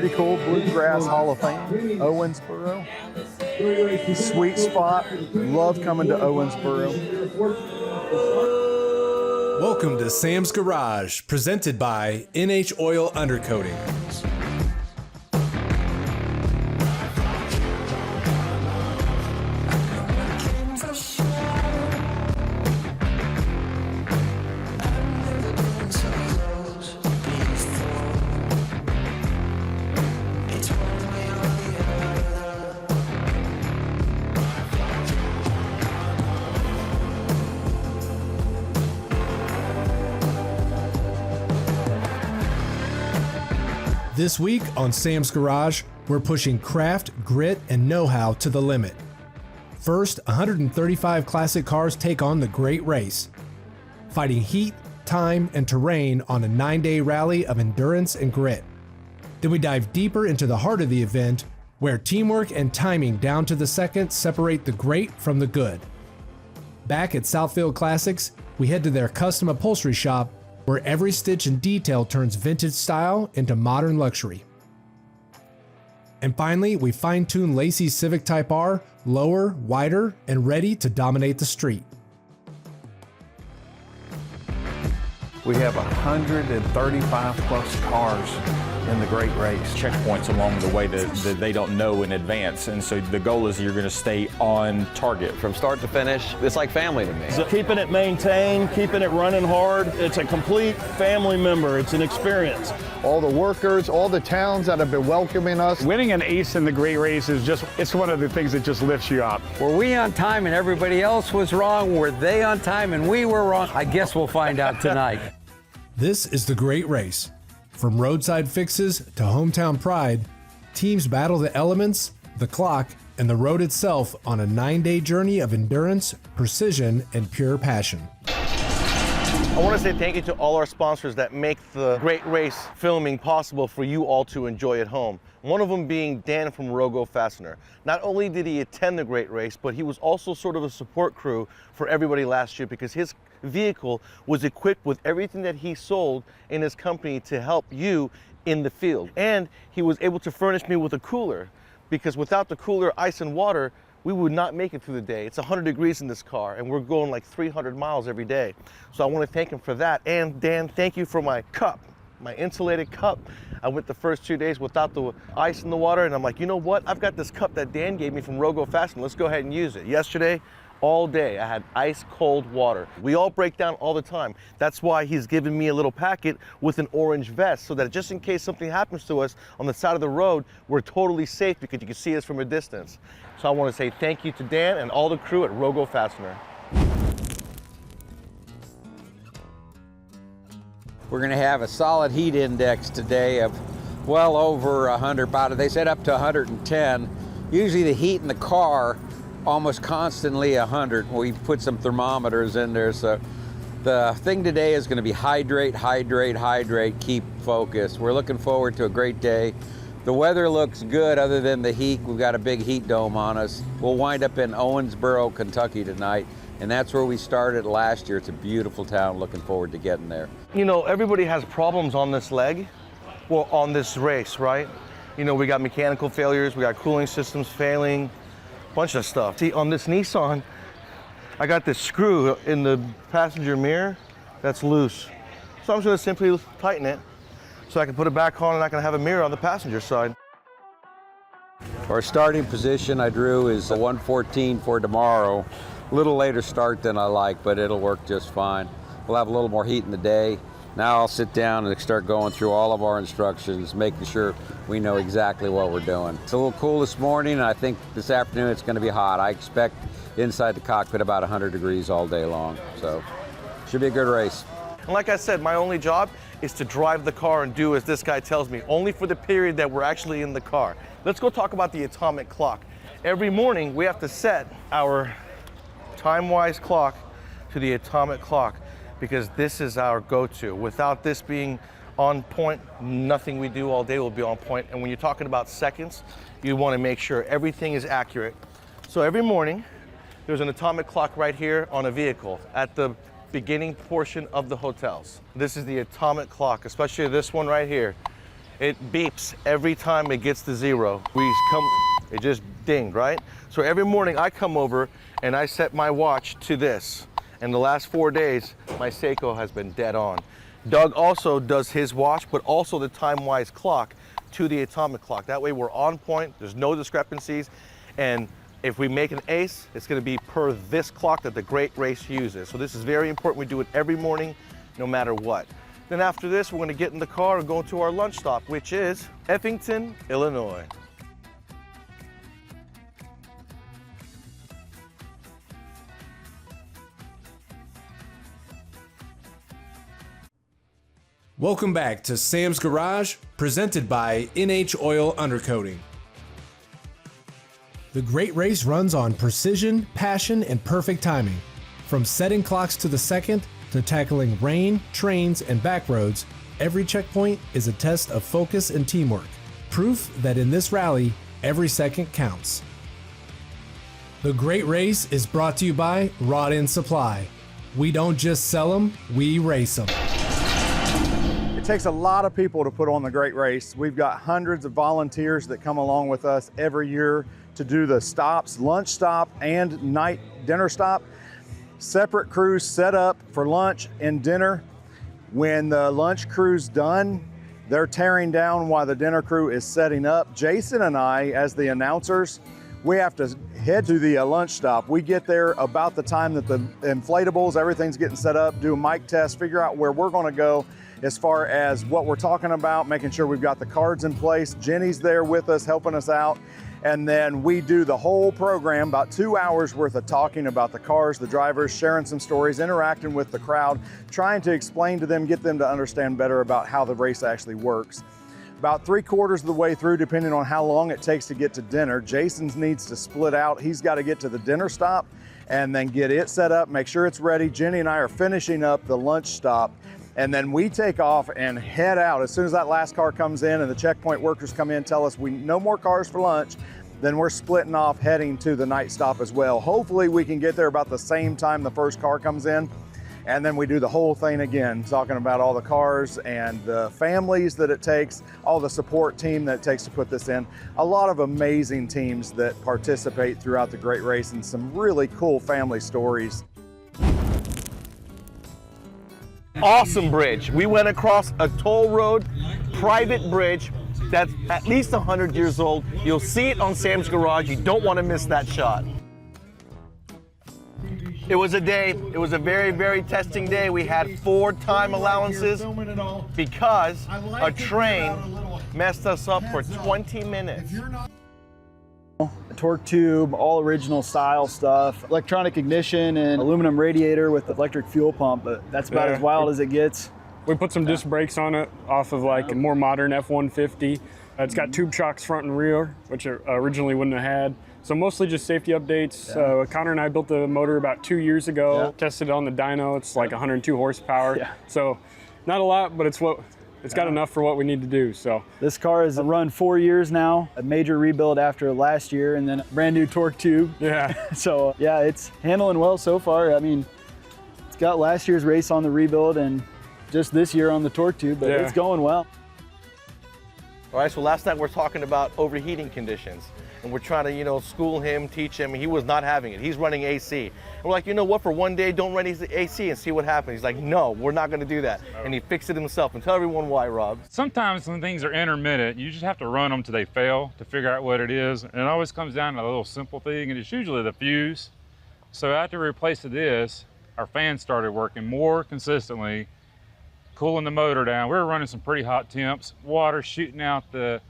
pretty cool Bluegrass Hall of Fame, Owensboro. Sweet spot. Love coming to Owensboro. Welcome to Sam's Garage, presented by NH Oil Undercoating. This week on Sam's Garage, we're pushing craft, grit, and know-how to the limit. First, 135 classic cars take on the Great Race, fighting heat, time, and terrain on a 9-day rally of endurance and grit. Then we dive deeper into the heart of the event, where teamwork and timing down to the second separate the great from the good. Back at Southfield Classics, we head to their custom upholstery shop, where every stitch and detail turns vintage style into modern luxury. And finally, we fine-tune Lacey's Civic Type R, lower, wider, and ready to dominate the street. We have 135 plus cars in the Great Race. Checkpoints along the way that they don't know in advance, and so the goal is you're going to stay on target. From start to finish, it's like family to me. So keeping it maintained, keeping it running hard, it's a complete family member. It's an experience. All the workers, all the towns that have been welcoming us. Winning an ace in the Great Race is just, it's one of the things that just lifts you up. Were we on time and everybody else was wrong? Were they on time and we were wrong? I guess we'll find out tonight. This is the Great Race. From roadside fixes to hometown pride, teams battle the elements, the clock, and the road itself on a 9-day journey of endurance, precision, and pure passion. I want to say thank you to all our sponsors that make the Great Race filming possible for you all to enjoy at home. One of them being Dan from Rogo Fastener. Not only did he attend the Great Race, but he was also sort of a support crew for everybody last year because his vehicle was equipped with everything that he sold in his company to help you in the field. And he was able to furnish me with a cooler because without the cooler, ice and water, we would not make it through the day. It's 100 degrees in this car and we're going like 300 miles every day. So I want to thank him for that. And Dan, thank you for my cup, my insulated cup. I went the first 2 days without the ice in the water and I'm like, you know what? I've got this cup that Dan gave me from Rogo Fastener. Let's go ahead and use it. Yesterday, all day, I had ice cold water. We all break down all the time. That's why he's given me a little packet with an orange vest so that just in case something happens to us on the side of the road, we're totally safe because you can see us from a distance. So I want to say thank you to Dan and all the crew at Rogo Fastener. We're gonna have a solid heat index today of well over 100, about, they said up to 110. Usually the heat in the car almost constantly 100. We put some thermometers in there, so the thing today is going to be hydrate, hydrate, hydrate, keep focused. We're looking forward to a great day. The weather looks good other than the heat. We've got a big heat dome on us. We'll wind up in Owensboro, Kentucky tonight, and that's where we started last year. It's a beautiful town. Looking forward to getting there. You know, everybody has problems on this leg, well, on this race, right? You know, we got mechanical failures, we got cooling systems failing, bunch of stuff. See, on this Nissan, I got this screw in the passenger mirror that's loose. So I'm just gonna simply tighten it so I can put it back on and I can have a mirror on the passenger side. Our starting position I drew is a 114 for tomorrow. A little later start than I like, but it'll work just fine. We'll have a little more heat in the day. Now I'll sit down and start going through all of our instructions, making sure we know exactly what we're doing. It's a little cool this morning, and I think this afternoon it's going to be hot. I expect inside the cockpit about 100 degrees all day long, so should be a good race. And like I said, my only job is to drive the car and do as this guy tells me, only for the period that we're actually in the car. Let's go talk about the atomic clock. Every morning we have to set our time-wise clock to the atomic clock, because this is our go-to. Without this being on point, nothing we do all day will be on point. And when you're talking about seconds, you want to make sure everything is accurate. So every morning, there's an atomic clock right here on a vehicle at the beginning portion of the hotels. This is the atomic clock, especially this one right here. It beeps every time it gets to 0. It just dinged, right? So every morning I come over and I set my watch to this. And the last 4 days, my Seiko has been dead on. Doug also does his watch, but also the time-wise clock to the atomic clock. That way we're on point, there's no discrepancies, and if we make an ace, it's gonna be per this clock that the Great Race uses. So this is very important. We do it every morning, no matter what. Then after this, we're gonna get in the car and go to our lunch stop, which is Effington, Illinois. Welcome back to Sam's Garage, presented by NH Oil Undercoating. The Great Race runs on precision, passion, and perfect timing. From setting clocks to the second, to tackling rain, trains, and back roads, every checkpoint is a test of focus and teamwork. Proof that in this rally, every second counts. The Great Race is brought to you by Rod End Supply. We don't just sell them, we race them. It takes a lot of people to put on the Great Race. We've got hundreds of volunteers that come along with us every year to do the stops, lunch stop and night dinner stop. Separate crews set up for lunch and dinner. When the lunch crew's done, they're tearing down while the dinner crew is setting up. Jason and I, as the announcers, we have to head to the lunch stop. We get there about the time that the inflatables, everything's getting set up, do a mic test, figure out where we're gonna go as far as what we're talking about, making sure we've got the cards in place. Jenny's there with us, helping us out. And then we do the whole program, about 2 hours worth of talking about the cars, the drivers, sharing some stories, interacting with the crowd, trying to explain to them, get them to understand better about how the race actually works. About 3/4 of the way through, depending on how long it takes to get to dinner, Jason's needs to split out. He's got to get to the dinner stop and then get it set up, make sure it's ready. Jenny and I are finishing up the lunch stop. And then we take off and head out. As soon as that last car comes in and the checkpoint workers come in, tell us no more cars for lunch, then we're splitting off heading to the night stop as well. Hopefully we can get there about the same time the first car comes in. And then we do the whole thing again, talking about all the cars and the families that it takes, all the support team that it takes to put this in. A lot of amazing teams that participate throughout the Great Race and some really cool family stories. Awesome bridge. We went across a toll road, private bridge that's at least 100 years old. You'll see it on Sam's Garage. You don't want to miss that shot. It was a very, very testing day. We had 4 time allowances because a train messed us up for 20 minutes. A torque tube, all original style stuff, electronic ignition and aluminum radiator with electric fuel pump, but that's about as wild as it gets. We put some disc brakes on it off of like a more modern F-150. It's got tube shocks front and rear, which it originally wouldn't have had. So mostly just safety updates. Connor and I built the motor about 2 years ago, tested it on the dyno. It's like 102 horsepower. So not a lot, but it's got enough for what we need to do. So this car has run 4 years now, a major rebuild after last year, and then a brand new torque tube. So yeah, it's handling well so far. I mean, it's got last year's race on the rebuild and just this year on the torque tube, but it's going well. All right, so last night we're talking about overheating conditions. And we're trying to, school him, teach him. He was not having it. He's running AC. And we're like, you know what, for one day, don't run AC and see what happens. He's like, no, we're not gonna do that. And he fixed it himself. And tell everyone why, Rob. Sometimes when things are intermittent, you just have to run them till they fail to figure out what it is. And it always comes down to a little simple thing, and it's usually the fuse. So after we replaced this, our fans started working more consistently, cooling the motor down. We were running some pretty hot temps, water shooting out the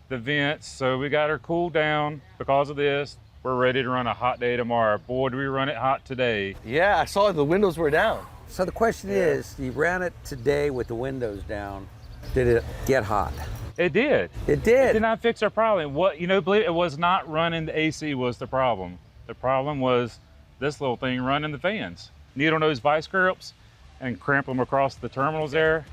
vents, so we got her cooled down because of this. We're ready to run a hot day tomorrow. Boy, do we run it hot today. Yeah, I saw the windows were down. So the question is, you ran it today with the windows down. Did it get hot? It did. It did. It did not fix our problem. Believe it was not running the AC was the problem. The problem was this little thing running the fans. Needle nose vice grips and cramp them across the terminals there.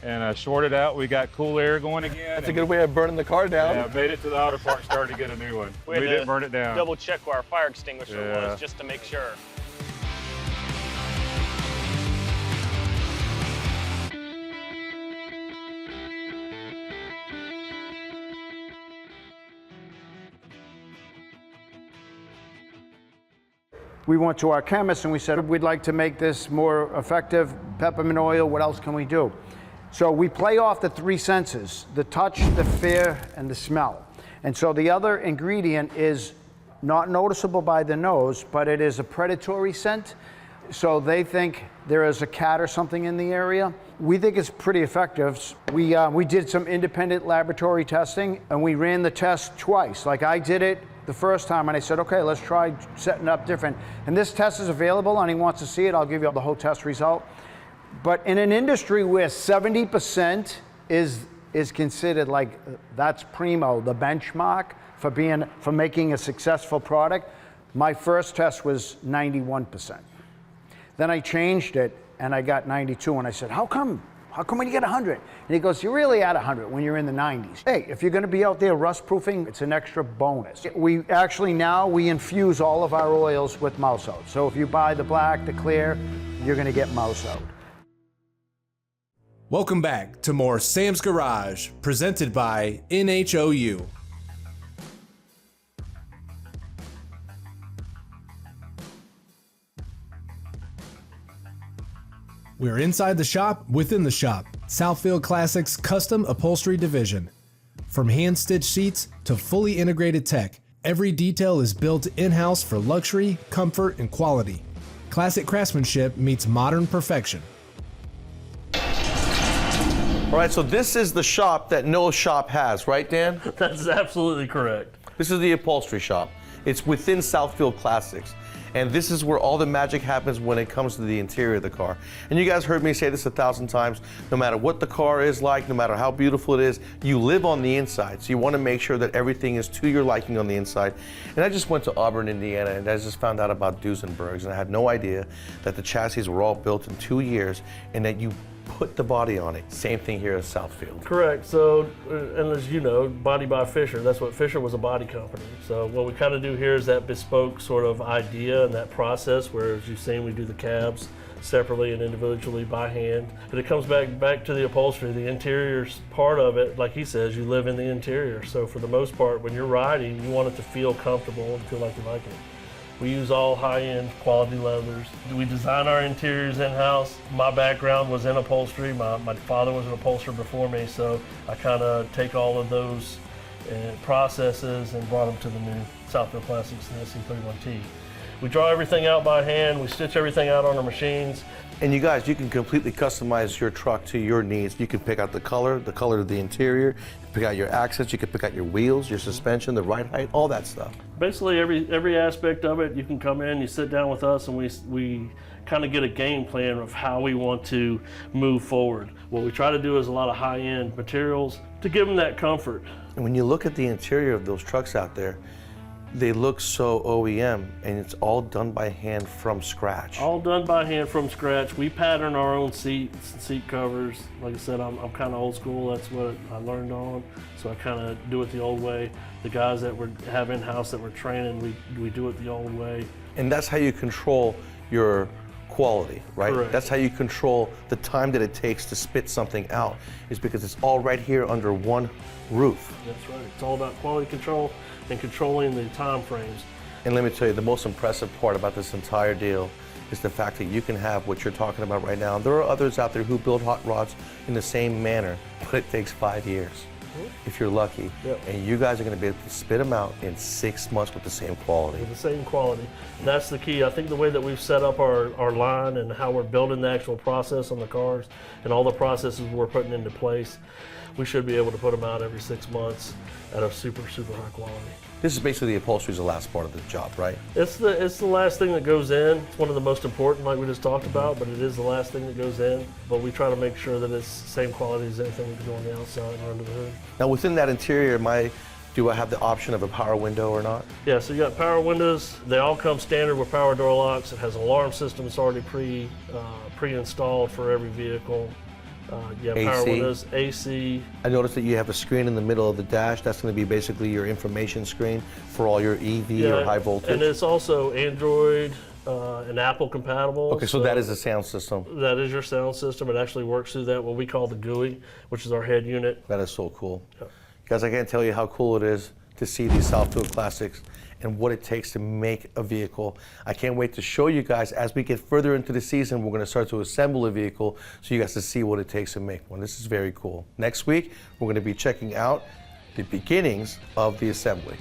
And shorted out, we got cool air going again. That's a good way of burning the car down. Yeah, made it to the auto park, started to get a new one. We didn't burn it down. Double check where our fire extinguisher was just to make sure. we went to our chemist and we said, we'd like to make this more effective, peppermint oil, what else can we do? So we play off the three senses, the touch, the feel, and the smell. And so the other ingredient is not noticeable by the nose, but it is a predatory scent. So they think there is a cat or something in the area. We think it's pretty effective. We did some independent laboratory testing and we ran the test twice. Like I did it the first time and I said, okay, let's try setting up different. And this test is available, and he wants to see it, I'll give you the whole test result. But in an industry where 70% is considered like that's primo, the benchmark for making a successful product, my first test was 91%. Then I changed it and I got 92, and I said, how come when you get 100? And he goes, you're really at 100 when you're in the 90s. Hey, if you're gonna be out there rust proofing, it's an extra bonus. We actually now, we infuse all of our oils with mouse oat. So if you buy the black, the clear, you're gonna get mouse oat. Welcome back to more Sam's Garage, presented by NHOU. We're inside the shop, within the shop. Southfield Classics Custom Upholstery Division. From hand-stitched seats to fully integrated tech, every detail is built in-house for luxury, comfort, and quality. Classic craftsmanship meets modern perfection. All right, so this is the shop that no shop has, right, Dan? That's absolutely correct. This is the upholstery shop. It's within Southfield Classics. And this is where all the magic happens when it comes to the interior of the car. And you guys heard me say this 1,000 times, no matter what the car is like, no matter how beautiful it is, you live on the inside. So you want to make sure that everything is to your liking on the inside. And I just went to Auburn, Indiana, and I just found out about Duesenbergs, and I had no idea that the chassis were all built in 2 years and that you put the body on it. Same thing here at Southfield. Correct. So, and as you know, body by Fisher, that's what Fisher was, a body company. So what we kind of do here is that bespoke sort of idea and that process where, as you've seen, we do the cabs separately and individually by hand. But it comes back to the upholstery. The interior's part of it. Like he says, you live in the interior. So for the most part, when you're riding, you want it to feel comfortable and feel like you like it. We use all high-end quality leathers. We design our interiors in-house. My background was in upholstery. My father was an upholsterer before me, so I kind of take all of those processes and brought them to the new Southfield Classics and SC31T. We draw everything out by hand. We stitch everything out on our machines. And you guys, you can completely customize your truck to your needs. You can pick out the color of the interior, pick out your accents, you can pick out your wheels, your suspension, the ride height, all that stuff. Basically every aspect of it, you can come in, you sit down with us, and we kind of get a game plan of how we want to move forward. What we try to do is a lot of high-end materials to give them that comfort. And when you look at the interior of those trucks out there, they look so OEM, and it's all done by hand from scratch. All done by hand from scratch. We pattern our own seats and seat covers. Like I said, I'm kind of old school. That's what I learned on. So I kind of do it the old way. The guys that we have in-house that we're training, we do it the old way. And that's how you control your quality, right? Correct. That's how you control the time that it takes to spit something out, is because it's all right here under one roof. That's right. It's all about quality control and controlling the time frames. And let me tell you, the most impressive part about this entire deal is the fact that you can have what you're talking about right now. There are others out there who build hot rods in the same manner, but it takes 5 years. If you're lucky. Yep. And you guys are going to be able to spit them out in 6 months with the same quality. With the same quality. And that's the key. I think the way that we've set up our line and how we're building the actual process on the cars and all the processes we're putting into place, we should be able to put them out every 6 months at a super high quality. This is basically the upholstery is the last part of the job, right? It's the last thing that goes in. It's one of the most important, like we just talked about, but it is the last thing that goes in. But we try to make sure that it's the same quality as anything that can go on the outside or under the hood. Now within that interior, do I have the option of a power window or not? Yeah, so you got power windows. They all come standard with power door locks. It has an alarm system that's already pre-installed for every vehicle. Yeah, power windows, AC. I noticed that you have a screen in the middle of the dash. That's going to be basically your information screen for all your EV or high voltage. And it's also Android and Apple compatible. Okay, so that is the sound system. That is your sound system. It actually works through that, what we call the GUI, which is our head unit. That is so cool. Yeah. Guys, I can't tell you how cool it is to see these Southfield Classics and what it takes to make a vehicle. I can't wait to show you guys as we get further into the season. We're going to start to assemble a vehicle so you guys can see what it takes to make one. This is very cool. Next week, we're going to be checking out the beginnings of the assembly.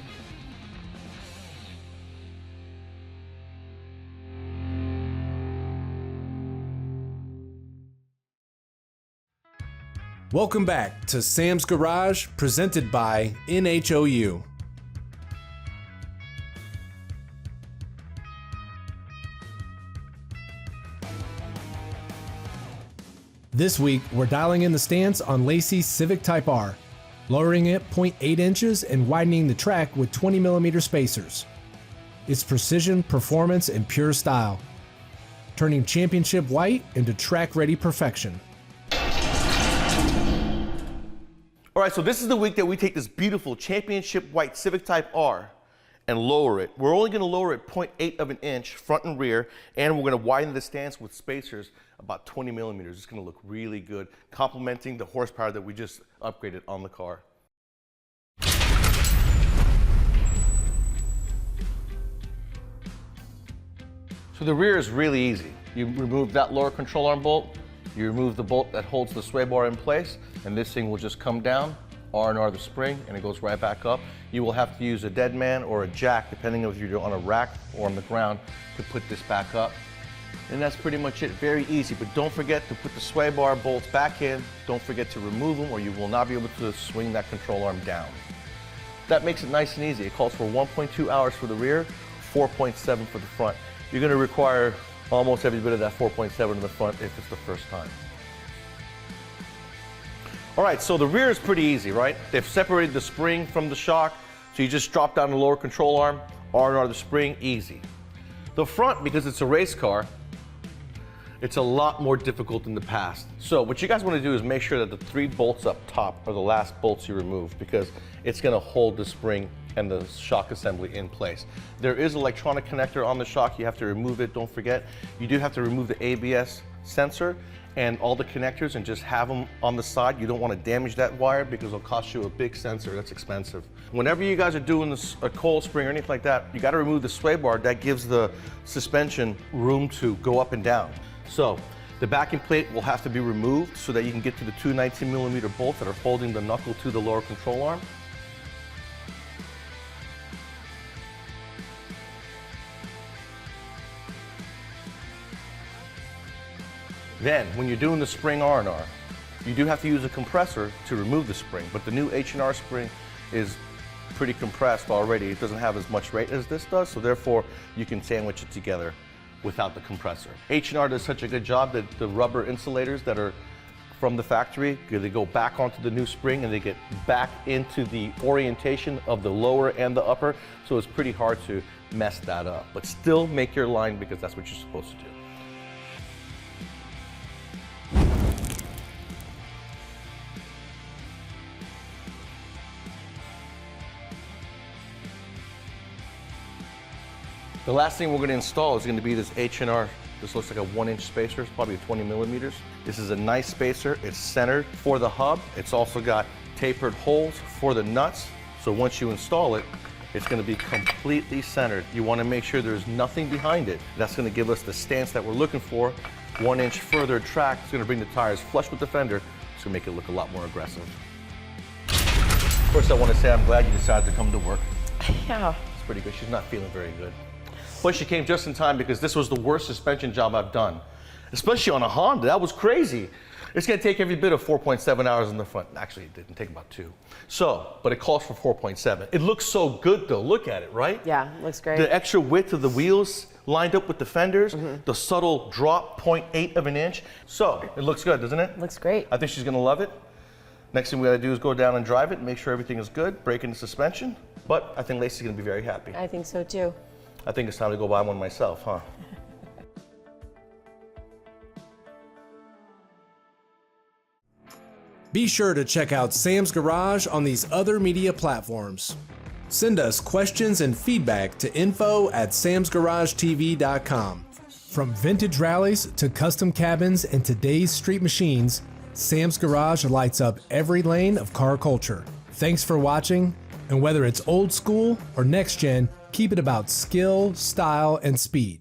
Welcome back to Sam's Garage, presented by NHOU. This week, we're dialing in the stance on Lacey's Civic Type R, lowering it 0.8 inches and widening the track with 20mm spacers. It's precision, performance, and pure style, turning championship white into track-ready perfection. All right, so this is the week that we take this beautiful championship white Civic Type R and lower it. We're only gonna lower it 0.8 of an inch front and rear, and we're gonna widen the stance with spacers about 20mm. It's gonna look really good, complementing the horsepower that we just upgraded on the car. So the rear is really easy. You remove that lower control arm bolt, you remove the bolt that holds the sway bar in place, and this thing will just come down, R&R the spring, and it goes right back up. You will have to use a dead man or a jack, depending on if you're on a rack or on the ground, to put this back up. And that's pretty much it, very easy. But don't forget to put the sway bar bolts back in. Don't forget to remove them, or you will not be able to swing that control arm down. That makes it nice and easy. It calls for 1.2 hours for the rear, 4.7 for the front. You're gonna require almost every bit of that 4.7 in the front if it's the first time. All right, so the rear is pretty easy, right? They've separated the spring from the shock, so you just drop down the lower control arm, R&R the spring, easy. The front, because it's a race car, it's a lot more difficult than the past. So what you guys want to do is make sure that the 3 bolts up top are the last bolts you remove, because it's going to hold the spring and the shock assembly in place. There is an electronic connector on the shock. You have to remove it, don't forget. You do have to remove the ABS sensor and all the connectors and just have them on the side. You don't want to damage that wire because it'll cost you a big sensor. That's expensive. Whenever you guys are doing a coil spring or anything like that, you got to remove the sway bar. That gives the suspension room to go up and down. So the backing plate will have to be removed so that you can get to the 2 19mm bolts that are holding the knuckle to the lower control arm. Then, when you're doing the spring R&R, you do have to use a compressor to remove the spring, but the new H&R spring is pretty compressed already. It doesn't have as much rate as this does, so therefore you can sandwich it together without the compressor. H&R does such a good job that the rubber insulators that are from the factory, they go back onto the new spring and they get back into the orientation of the lower and the upper, so it's pretty hard to mess that up. But still make your line because that's what you're supposed to do. The last thing we're going to install is going to be this H&R. This looks like a 1-inch spacer. It's probably 20mm. This is a nice spacer. It's centered for the hub. It's also got tapered holes for the nuts. So once you install it, it's going to be completely centered. You want to make sure there's nothing behind it. That's going to give us the stance that we're looking for. 1 inch further track. It's going to bring the tires flush with the fender. It's going to make it look a lot more aggressive. First, I want to say I'm glad you decided to come to work. Yeah. It's pretty good. She's not feeling very good. But she came just in time because this was the worst suspension job I've done. Especially on a Honda, that was crazy. It's gonna take every bit of 4.7 hours in the front. Actually, it didn't take about 2. So, but it calls for 4.7. It looks so good though, look at it, right? Yeah, looks great. The extra width of the wheels lined up with the fenders, the subtle drop, 0.8 of an inch. So, it looks good, doesn't it? Looks great. I think she's gonna love it. Next thing we gotta do is go down and drive it, make sure everything is good, break in the suspension. But I think Lacey's gonna be very happy. I think so too. I think it's time to go buy one myself, huh? Be sure to check out Sam's Garage on these other media platforms. Send us questions and feedback to info@samsgaragetv.com. From vintage rallies to custom cabins and today's street machines, Sam's Garage lights up every lane of car culture. Thanks for watching, And whether it's old school or next gen, keep it about skill, style, and speed.